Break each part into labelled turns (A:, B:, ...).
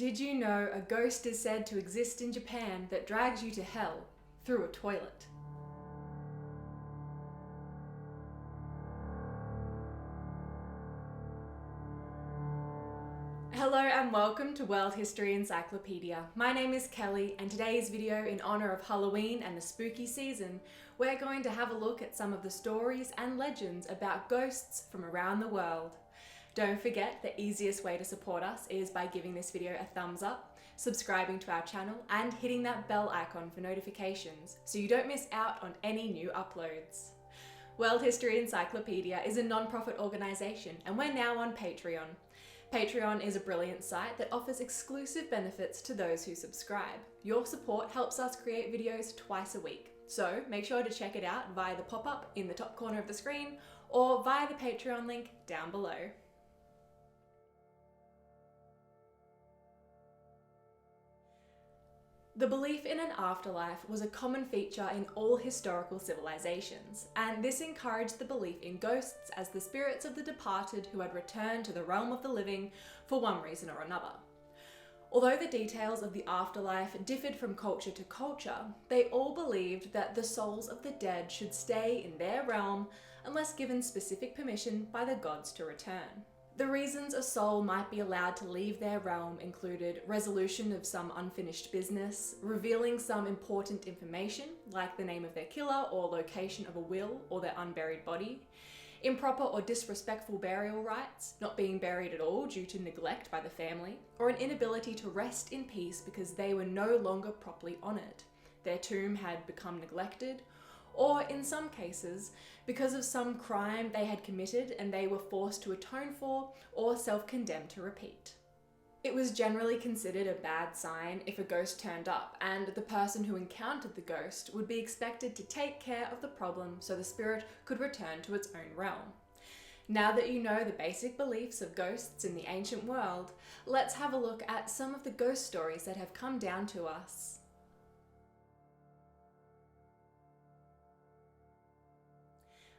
A: Did you know a ghost is said to exist in Japan that drags you to hell through a toilet? Hello and welcome to World History Encyclopedia. My name is Kelly, and today's video, in honour of Halloween and the spooky season, we're going to have a look at some of the stories and legends about ghosts from around the world. Don't forget, the easiest way to support us is by giving this video a thumbs up, subscribing to our channel, and hitting that bell icon for notifications so you don't miss out on any new uploads. World History Encyclopedia is a non-profit organisation, and we're now on Patreon. Patreon is a brilliant site that offers exclusive benefits to those who subscribe. Your support helps us create videos twice a week, so make sure to check it out via the pop-up in the top corner of the screen or via the Patreon link down below. The belief in an afterlife was a common feature in all historical civilizations, and this encouraged the belief in ghosts as the spirits of the departed who had returned to the realm of the living for one reason or another. Although the details of the afterlife differed from culture to culture, they all believed that the souls of the dead should stay in their realm unless given specific permission by the gods to return. The reasons a soul might be allowed to leave their realm included resolution of some unfinished business, revealing some important information like the name of their killer or location of a will or their unburied body, improper or disrespectful burial rites, not being buried at all due to neglect by the family, or an inability to rest in peace because they were no longer properly honoured. Their tomb had become neglected, or in some cases, because of some crime they had committed and they were forced to atone for or self-condemned to repeat. It was generally considered a bad sign if a ghost turned up, and the person who encountered the ghost would be expected to take care of the problem so the spirit could return to its own realm. Now that you know the basic beliefs of ghosts in the ancient world, let's have a look at some of the ghost stories that have come down to us.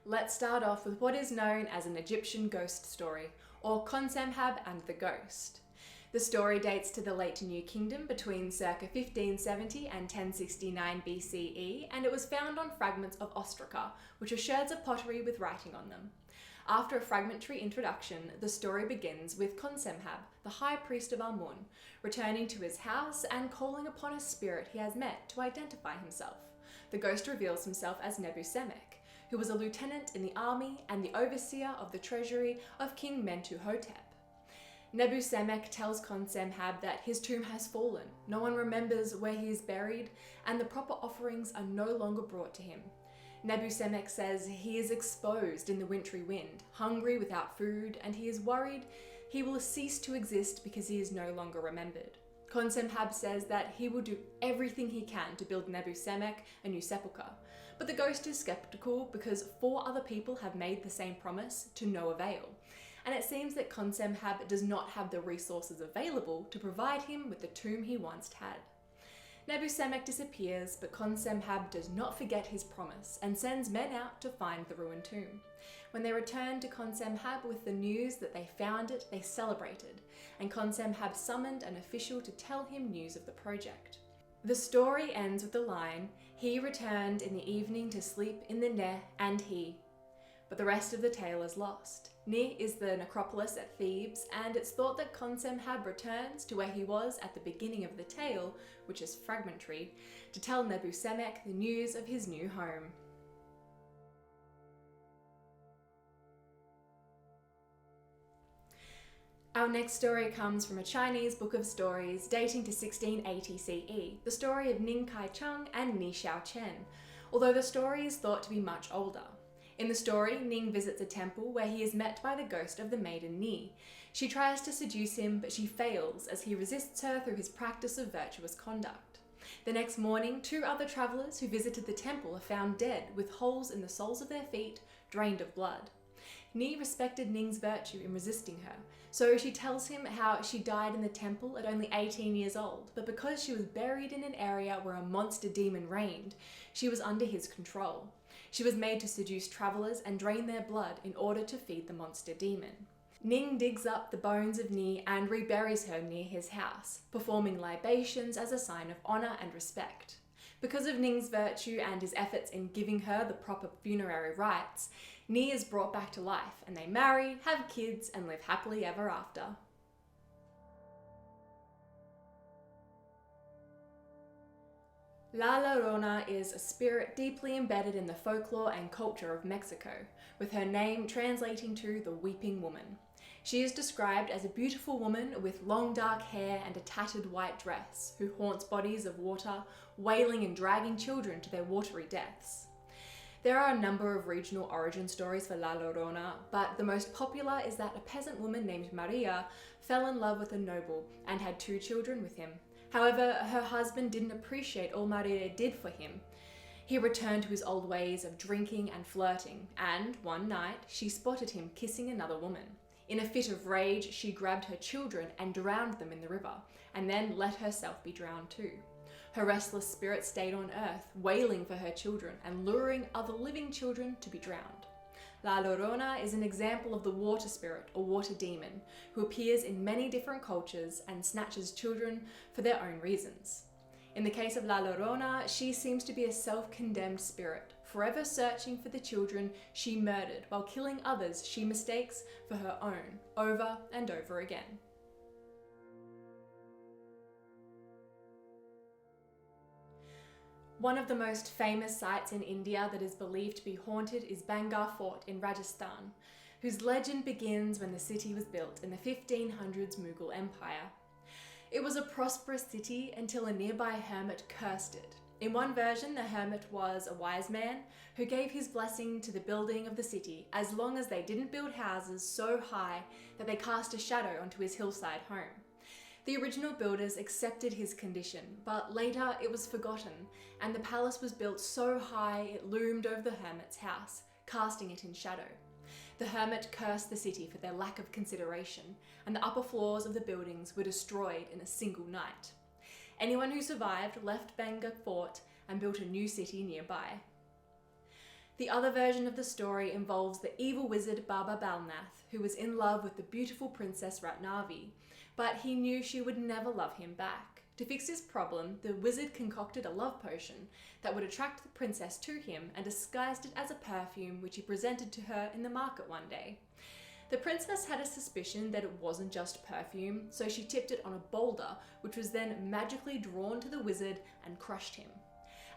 A: Let's start off with what is known as an Egyptian ghost story, or Khonsemhab and the Ghost. The story dates to the late New Kingdom between circa 1570 and 1069 BCE, and it was found on fragments of ostraca, which are sherds of pottery with writing on them. After a fragmentary introduction, the story begins with Khonsemhab, the high priest of Amun, returning to his house and calling upon a spirit he has met to identify himself. The ghost reveals himself as Nebuchadnezzar, who was a lieutenant in the army and the overseer of the treasury of King Mentuhotep. Nebuchadnezzar tells Khonsemhab that his tomb has fallen, no one remembers where he is buried, and the proper offerings are no longer brought to him. Nebuchadnezzar says he is exposed in the wintry wind, hungry without food, and he is worried he will cease to exist because he is no longer remembered. Khonsemhab says that he will do everything he can to build Nebuchadnezzar a new sepulchre, but the ghost is skeptical because 4 other people have made the same promise to no avail, and it seems that Khonsemhab does not have the resources available to provide him with the tomb he once had. Nebuchadnezzar disappears, but Khonsemhab does not forget his promise and sends men out to find the ruined tomb. When they return to Khonsemhab with the news that they found it, they celebrated, and Khonsemhab summoned an official to tell him news of the project. The story ends with the line, "He returned in the evening to sleep in the Neh and he." But the rest of the tale is lost. Neh is the necropolis at Thebes, and it's thought that Khonsemhab returns to where he was at the beginning of the tale, which is fragmentary, to tell Nebuchadnezzar the news of his new home. Our next story comes from a Chinese book of stories dating to 1680 CE, the story of Ning Caicheng and Ning Caicheng, although the story is thought to be much older. In the story, Ning visits a temple where he is met by the ghost of the maiden Ni. She tries to seduce him, but she fails as he resists her through his practice of virtuous conduct. The next morning, 2 other travellers who visited the temple are found dead with holes in the soles of their feet, drained of blood. Ni respected Ning's virtue in resisting her, so she tells him how she died in the temple at only 18 years old, but because she was buried in an area where a monster demon reigned, she was under his control. She was made to seduce travellers and drain their blood in order to feed the monster demon. Ning digs up the bones of Ni and reburies her near his house, performing libations as a sign of honour and respect. Because of Ning's virtue and his efforts in giving her the proper funerary rites, Ni is brought back to life and they marry, have kids, and live happily ever after. La Llorona is a spirit deeply embedded in the folklore and culture of Mexico, with her name translating to the Weeping Woman. She is described as a beautiful woman with long dark hair and a tattered white dress, who haunts bodies of water, wailing and dragging children to their watery deaths. There are a number of regional origin stories for La Llorona, but the most popular is that a peasant woman named Maria fell in love with a noble and had 2 children with him. However, her husband didn't appreciate all Maria did for him. He returned to his old ways of drinking and flirting, and one night she spotted him kissing another woman. In a fit of rage, she grabbed her children and drowned them in the river, and then let herself be drowned too. Her restless spirit stayed on earth, wailing for her children and luring other living children to be drowned. La Llorona is an example of the water spirit or water demon, who appears in many different cultures and snatches children for their own reasons. In the case of La Llorona, she seems to be a self-condemned spirit, forever searching for the children she murdered while killing others she mistakes for her own, over and over again. One of the most famous sites in India that is believed to be haunted is Bhangarh Fort in Rajasthan, whose legend begins when the city was built in the 1500s Mughal Empire. It was a prosperous city until a nearby hermit cursed it. In one version, the hermit was a wise man who gave his blessing to the building of the city as long as they didn't build houses so high that they cast a shadow onto his hillside home. The original builders accepted his condition, but later it was forgotten, and the palace was built so high it loomed over the hermit's house, casting it in shadow. The hermit cursed the city for their lack of consideration, and the upper floors of the buildings were destroyed in a single night. Anyone who survived left Bhangarh Fort and built a new city nearby. The other version of the story involves the evil wizard Baba Balnath, who was in love with the beautiful princess Ratnavi, but he knew she would never love him back. To fix his problem, the wizard concocted a love potion that would attract the princess to him and disguised it as a perfume which he presented to her in the market one day. The princess had a suspicion that it wasn't just perfume, so she tipped it on a boulder, which was then magically drawn to the wizard and crushed him.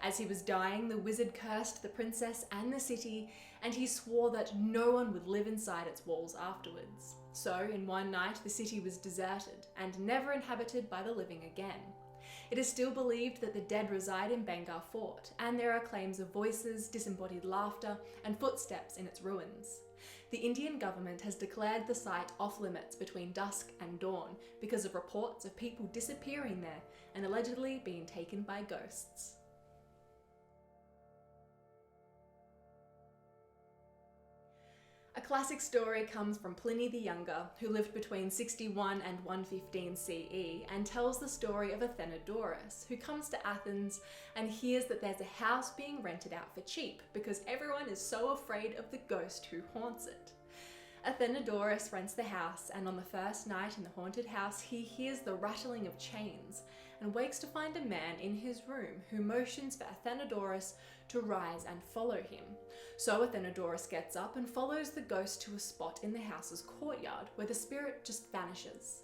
A: As he was dying, the wizard cursed the princess and the city, and he swore that no one would live inside its walls afterwards. So, in one night, the city was deserted and never inhabited by the living again. It is still believed that the dead reside in Bhangarh Fort, and there are claims of voices, disembodied laughter, and footsteps in its ruins. The Indian government has declared the site off limits between dusk and dawn because of reports of people disappearing there and allegedly being taken by ghosts. A classic story comes from Pliny the Younger, who lived between 61 and 115 CE, and tells the story of Athenodorus, who comes to Athens and hears that there's a house being rented out for cheap because everyone is so afraid of the ghost who haunts it. Athenodorus rents the house, and on the first night in the haunted house, he hears the rattling of chains and wakes to find a man in his room who motions for Athenodorus to rise and follow him. So Athenodorus gets up and follows the ghost to a spot in the house's courtyard where the spirit just vanishes.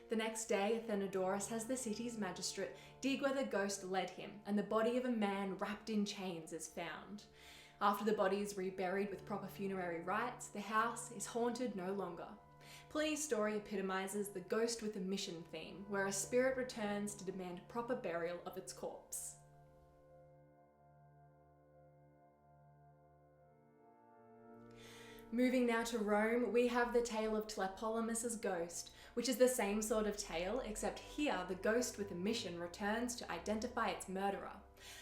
A: The next day, Athenodorus has the city's magistrate dig where the ghost led him, and the body of a man wrapped in chains is found. After the body is reburied with proper funerary rites, the house is haunted no longer. Pliny's story epitomizes the ghost with a mission theme, where a spirit returns to demand proper burial of its corpse. Moving now to Rome, we have the tale of Tlepolemus Ghost, which is the same sort of tale, except here the ghost with a mission returns to identify its murderer.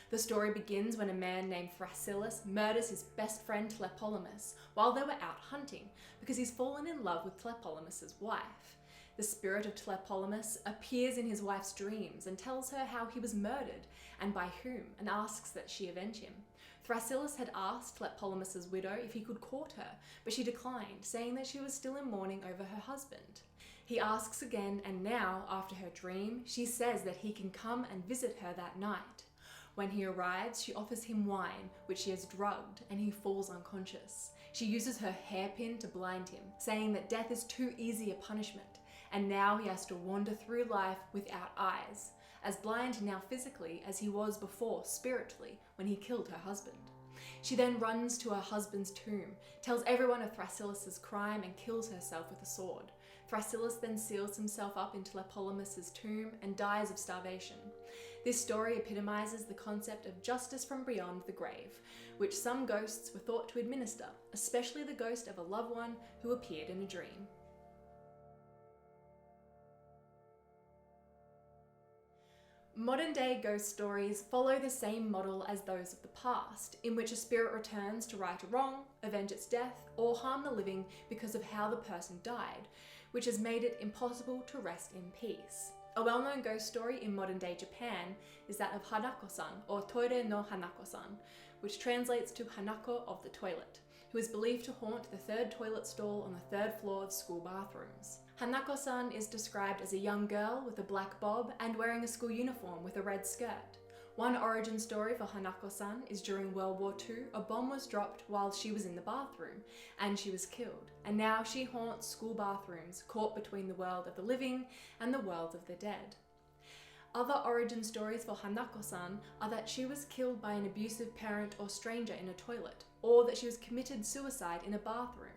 A: The story begins when a man named Thrasyllus murders his best friend Tlepolemus while they were out hunting, because he's fallen in love with Tlepolemus's wife. The spirit of Tlepolemus appears in his wife's dreams and tells her how he was murdered and by whom, and asks that she avenge him. Thrasyllus had asked Tlepolemus's widow if he could court her, but she declined, saying that she was still in mourning over her husband. He asks again, and now, after her dream, she says that he can come and visit her that night. When he arrives, she offers him wine, which she has drugged, and he falls unconscious. She uses her hairpin to blind him, saying that death is too easy a punishment, and now he has to wander through life without eyes, as blind now physically as he was before spiritually when he killed her husband. She then runs to her husband's tomb, tells everyone of Thrasyllus' crime, and kills herself with a sword. Thrasyllus then seals himself up in Tlepolemus' tomb and dies of starvation. This story epitomizes the concept of justice from beyond the grave, which some ghosts were thought to administer, especially the ghost of a loved one who appeared in a dream. Modern-day ghost stories follow the same model as those of the past, in which a spirit returns to right a wrong, avenge its death, or harm the living because of how the person died, which has made it impossible to rest in peace. A well-known ghost story in modern-day Japan is that of Hanako-San, or Toire no Hanako-San, which translates to Hanako of the toilet, who is believed to haunt the third toilet stall on the third floor of school bathrooms. Hanako-san is described as a young girl with a black bob and wearing a school uniform with a red skirt. One origin story for Hanako-san is during World War II, a bomb was dropped while she was in the bathroom, and she was killed, and now she haunts school bathrooms, caught between the world of the living and the world of the dead. Other origin stories for Hanako-san are that she was killed by an abusive parent or stranger in a toilet, or that she was committed suicide in a bathroom.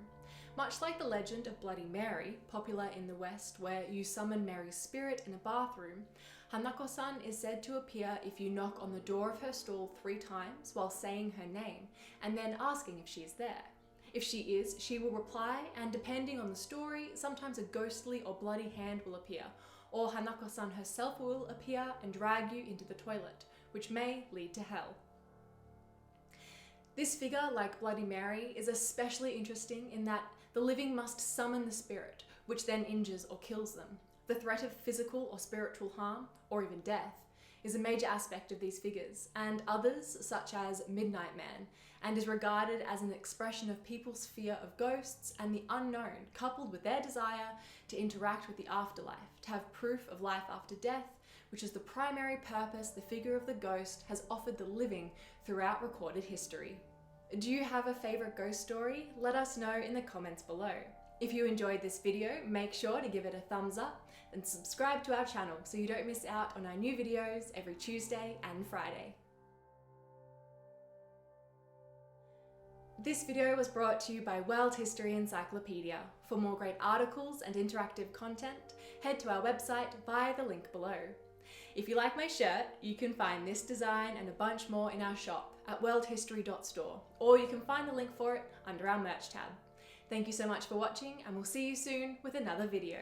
A: Much like the legend of Bloody Mary, popular in the West, where you summon Mary's spirit in a bathroom, Hanako-san is said to appear if you knock on the door of her stall 3 times while saying her name, and then asking if she is there. If she is, she will reply, and depending on the story, sometimes a ghostly or bloody hand will appear, or Hanako-san herself will appear and drag you into the toilet, which may lead to hell. This figure, like Bloody Mary, is especially interesting in that the living must summon the spirit, which then injures or kills them. The threat of physical or spiritual harm, or even death, is a major aspect of these figures, and others, such as Midnight Man, and is regarded as an expression of people's fear of ghosts and the unknown, coupled with their desire to interact with the afterlife, to have proof of life after death, which is the primary purpose the figure of the ghost has offered the living throughout recorded history. Do you have a favourite ghost story? Let us know in the comments below. If you enjoyed this video, make sure to give it a thumbs up and subscribe to our channel so you don't miss out on our new videos every Tuesday and Friday. This video was brought to you by World History Encyclopedia. For more great articles and interactive content, head to our website via the link below. If you like my shirt, you can find this design and a bunch more in our shop at worldhistory.store, or you can find the link for it under our merch tab. Thank you so much for watching, and we'll see you soon with another video.